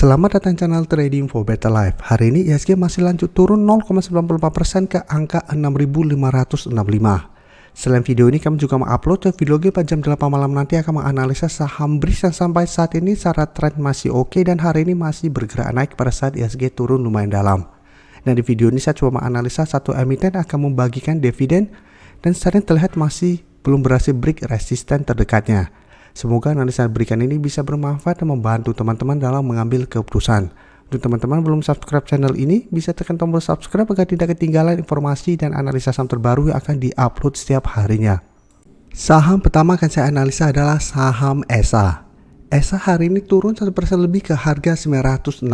Selamat datang channel Trading for Better Life. Hari ini IHSG masih lanjut turun 0,94% ke angka 6.565. Selain video ini kami juga mengupload video pada jam 8 malam nanti akan menganalisa saham BRIX yang sampai saat ini secara tren masih oke dan hari ini masih bergerak naik pada saat IHSG turun lumayan dalam. Dan di video ini saya coba menganalisa satu emiten akan membagikan dividen dan saat ini terlihat masih belum berhasil break resisten terdekatnya. Semoga analisa yang berikan ini bisa bermanfaat dan membantu teman-teman dalam mengambil keputusan. Untuk teman-teman belum subscribe channel ini, bisa tekan tombol subscribe agar tidak ketinggalan informasi dan analisa saham terbaru yang akan diupload setiap harinya. Saham pertama akan saya analisa adalah saham ESA. ESA hari ini turun 1% lebih ke harga 965.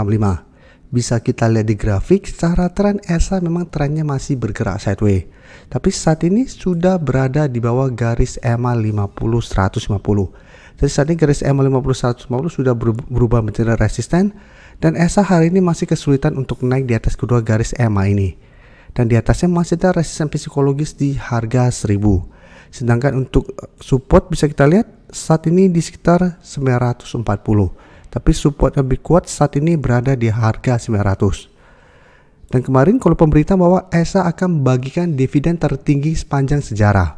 Bisa kita lihat di grafik, secara tren ESA memang trennya masih bergerak sideways. Tapi saat ini sudah berada di bawah garis EMA 50-150. Jadi saat ini garis EMA 50-150 sudah berubah menjadi resisten dan ESA hari ini masih kesulitan untuk naik di atas kedua garis EMA ini. Dan di atasnya masih ada resisten psikologis di harga 1000. Sedangkan untuk support bisa kita lihat saat ini di sekitar 940. Tapi support lebih kuat saat ini berada di harga 900. Dan kemarin kalau pemberitahuan bahwa ESA akan membagikan dividen tertinggi sepanjang sejarah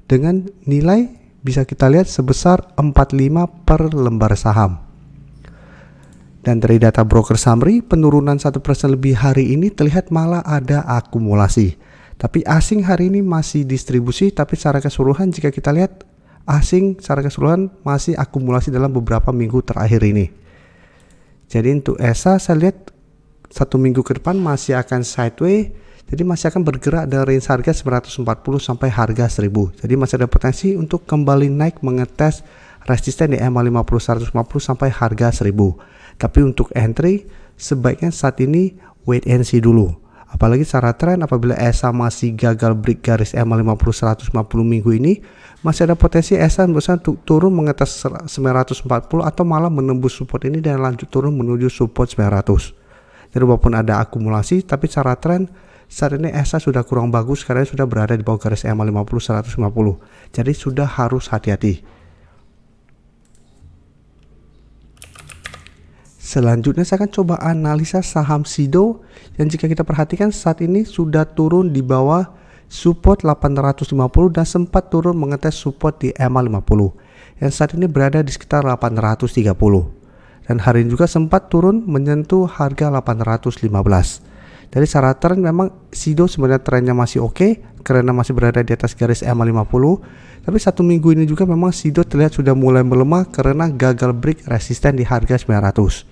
dengan nilai bisa kita lihat sebesar 45 per lembar saham. Dan dari data broker summary, penurunan 1% lebih hari ini terlihat malah ada akumulasi. Tapi asing hari ini masih distribusi, tapi secara keseluruhan jika kita lihat asing secara keseluruhan masih akumulasi dalam beberapa minggu terakhir ini. Jadi untuk ESA saya lihat 1 minggu ke depan masih akan sideways. Jadi masih akan bergerak dari range harga 940 sampai harga 1000. Jadi masih ada potensi untuk kembali naik mengetes resisten di EMA 50-150 sampai harga 1000. Tapi untuk entry sebaiknya saat ini wait and see dulu. Apalagi secara tren apabila ESA masih gagal break garis EMA 50-150 minggu ini, masih ada potensi ESA berusaha untuk turun mengetes 940 atau malah menembus support ini dan lanjut turun menuju support 900. Jadi walaupun ada akumulasi tapi secara tren saat ini ESA sudah kurang bagus karena sudah berada di bawah garis EMA 50-150. Jadi sudah harus hati-hati. Selanjutnya saya akan coba analisa saham SIDO yang jika kita perhatikan saat ini sudah turun di bawah support 850 dan sempat turun mengetes support di EMA 50 yang saat ini berada di sekitar 830. Dan hari ini juga sempat turun menyentuh harga 815. Dari secara tren memang SIDO sebenarnya trennya masih oke karena masih berada di atas garis EMA 50. Tapi 1 minggu ini juga memang SIDO terlihat sudah mulai melemah karena gagal break resisten di harga 900.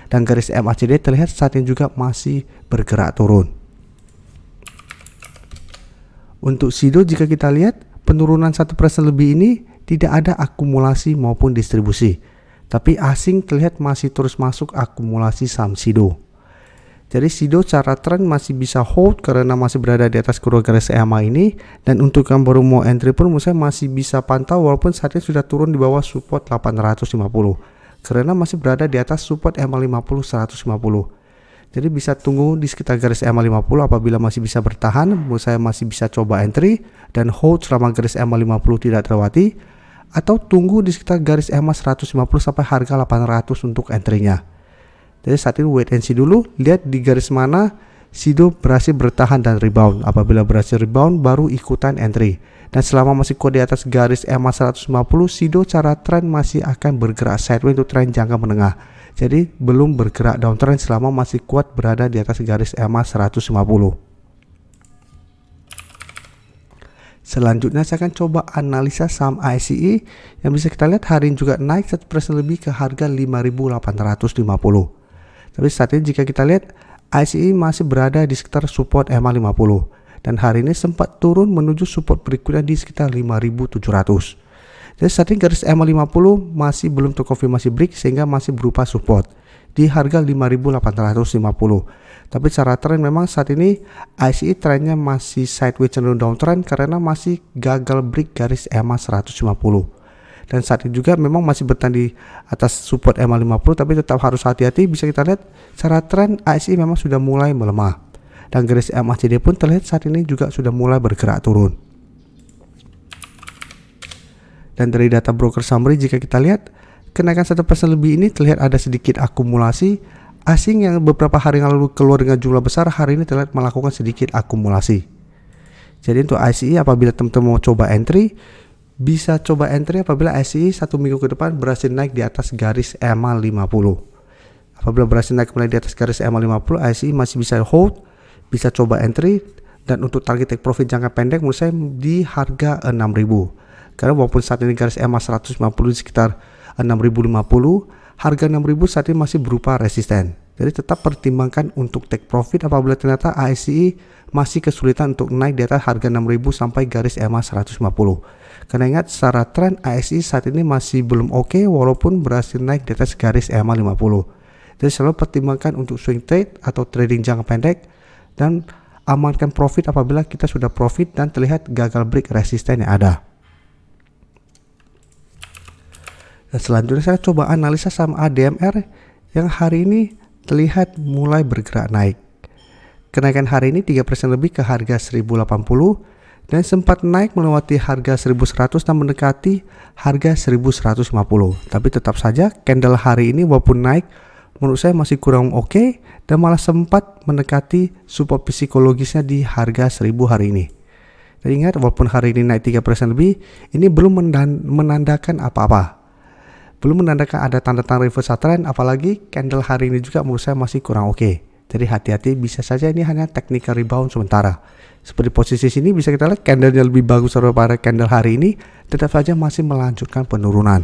Dan garis MACD terlihat saat ini juga masih bergerak turun. Untuk SIDO jika kita lihat penurunan 1% lebih ini tidak ada akumulasi maupun distribusi. Tapi asing terlihat masih terus masuk akumulasi saham SIDO. Jadi SIDO secara tren masih bisa hold karena masih berada di atas kedua garis EMA ini. Dan untuk yang baru mau entry pun menurut saya masih bisa pantau walaupun saat ini sudah turun di bawah support 850. Karena masih berada di atas support EMA 50-150. Jadi bisa tunggu di sekitar garis EMA 50 apabila masih bisa bertahan. Menurut saya masih bisa coba entry dan hold selama garis EMA 50 tidak terlewati. Atau tunggu di sekitar garis EMA 150 sampai harga 800 untuk entry-nya. Jadi saat ini wait and see dulu, lihat di garis mana SIDO berhasil bertahan dan rebound. Apabila berhasil rebound baru ikutan entry. Dan selama masih kuat di atas garis EMA 150, SIDO cara tren masih akan bergerak sideways untuk tren jangka menengah. Jadi belum bergerak downtrend selama masih kuat berada di atas garis EMA 150. Selanjutnya saya akan coba analisa saham ICE yang bisa kita lihat hari ini juga naik 1% lebih ke harga 5.850. Tapi saat ini jika kita lihat ICE masih berada di sekitar support EMA 50 dan hari ini sempat turun menuju support berikutnya di sekitar 5.700. Jadi saat ini garis EMA 50 masih belum terkonfirmasi break sehingga masih berupa support di harga 5.850. Tapi secara tren memang saat ini ICE trennya masih sideways cenderung downtrend karena masih gagal break garis EMA 150. Dan saat ini juga memang masih bertahan di atas support EMA 50 tapi tetap harus hati-hati. Bisa kita lihat secara tren ICE memang sudah mulai melemah. Dan garis MACD pun terlihat saat ini juga sudah mulai bergerak turun. Dan dari data broker summary jika kita lihat Kenaikan 1% lebih ini terlihat ada sedikit akumulasi. Asing yang beberapa hari yang lalu keluar dengan jumlah besar, hari ini terlihat melakukan sedikit akumulasi. Jadi untuk ICE apabila teman-teman mau coba entry, bisa coba entry apabila ICE 1 minggu ke depan berhasil naik di atas garis EMA 50. Apabila berhasil naik kembali di atas garis EMA 50, ICE masih bisa hold, bisa coba entry. Dan untuk target take profit jangka pendek menurut saya di harga 6.000. Karena walaupun saat ini garis EMA 150 di sekitar 6.050, harga 6.000 saat ini masih berupa resisten. Jadi tetap pertimbangkan untuk take profit apabila ternyata ICE masih kesulitan untuk naik di atas harga 6.000 sampai garis EMA 150. Karena ingat secara tren ICE saat ini masih belum oke walaupun berhasil naik di atas garis EMA 50. Jadi selalu pertimbangkan untuk swing trade atau trading jangka pendek dan amankan profit apabila kita sudah profit dan terlihat gagal break resisten yang ada. Dan selanjutnya saya coba analisa saham ADMR yang hari ini terlihat mulai bergerak naik. Kenaikan hari ini 3% lebih ke harga 1080 dan sempat naik melewati harga 1100 dan mendekati harga 1150. Tapi tetap saja candle hari ini walaupun naik menurut saya masih kurang oke dan malah sempat mendekati support psikologisnya di harga 1000 hari ini. Dan ingat walaupun hari ini naik 3% lebih, ini belum menandakan apa-apa. Belum menandakan ada tanda-tanda reversal trend, apalagi candle hari ini juga menurut saya masih kurang oke. Jadi hati-hati, bisa saja ini hanya technical rebound sementara. Seperti posisi sini bisa kita lihat candlenya lebih bagus daripada candle hari ini, tetap saja masih melanjutkan penurunan.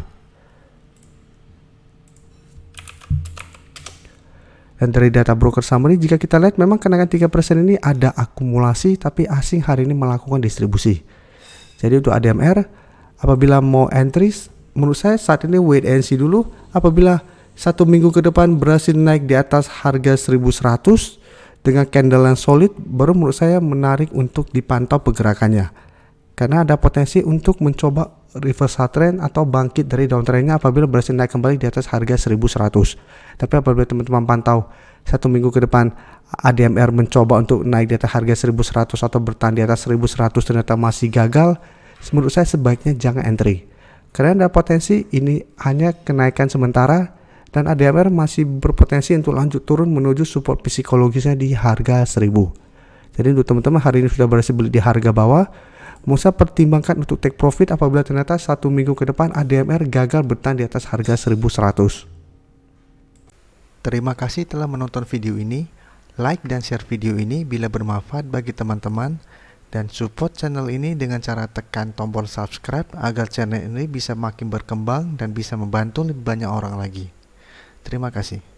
Dan dari data broker summary jika kita lihat memang kenaikan 3% ini ada akumulasi tapi asing hari ini melakukan distribusi. Jadi untuk ADMR apabila mau entries menurut saya saat ini wait and see dulu. Apabila 1 minggu ke depan berhasil naik di atas harga 1100 dengan candle yang solid, baru menurut saya menarik untuk dipantau pergerakannya. Karena ada potensi untuk mencoba reversal trend atau bangkit dari downtrendnya apabila berhasil naik kembali di atas harga 1100. Tapi apabila teman-teman pantau 1 minggu ke depan ADMR mencoba untuk naik di atas harga 1100 atau bertahan di atas 1100 ternyata masih gagal, menurut saya sebaiknya jangan entry. Karena ada potensi ini hanya kenaikan sementara dan ADMR masih berpotensi untuk lanjut turun menuju support psikologisnya di harga 1000. Jadi untuk teman-teman hari ini sudah berhasil beli di harga bawah, Musa pertimbangkan untuk take profit apabila ternyata 1 minggu ke depan ADMR gagal bertahan di atas harga 1100. Terima kasih telah menonton video ini. Like dan share video ini bila bermanfaat bagi teman-teman. Dan support channel ini dengan cara tekan tombol subscribe agar channel ini bisa makin berkembang dan bisa membantu lebih banyak orang lagi. Terima kasih.